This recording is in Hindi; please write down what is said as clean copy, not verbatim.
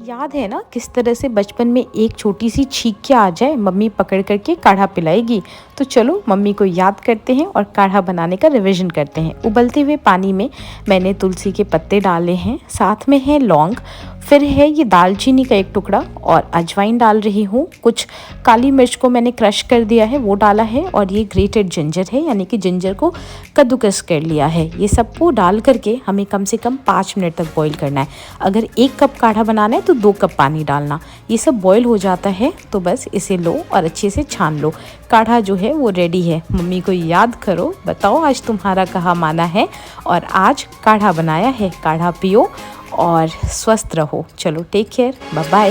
याद है ना किस तरह से बचपन में एक छोटी सी छींक के आ जाए मम्मी पकड़ करके काढ़ा पिलाएगी। तो चलो मम्मी को याद करते हैं और काढ़ा बनाने का रिवीजन करते हैं। उबलते हुए पानी में मैंने तुलसी के पत्ते डाले हैं, साथ में है लौंग, फिर है ये दालचीनी का एक टुकड़ा और अजवाइन डाल रही हूँ। कुछ काली मिर्च को मैंने क्रश कर दिया है, वो डाला है, और ये ग्रेटेड जिंजर है, यानी कि जिंजर को कद्दूकस कर लिया है। ये सबको डाल करके हमें कम से कम 5 मिनट तक बॉईल करना है। अगर 1 कप काढ़ा बनाना है तो 2 कप पानी डालना। ये सब बॉईल हो जाता है तो बस इसे लो और अच्छे से छान लो। काढ़ा जो है वो रेडी है। मम्मी को याद करो, बताओ आज तुम्हारा कहाँ माना है। और आज काढ़ा बनाया है, काढ़ा पियो और स्वस्थ रहो। चलो टेक केयर, बाय बाय।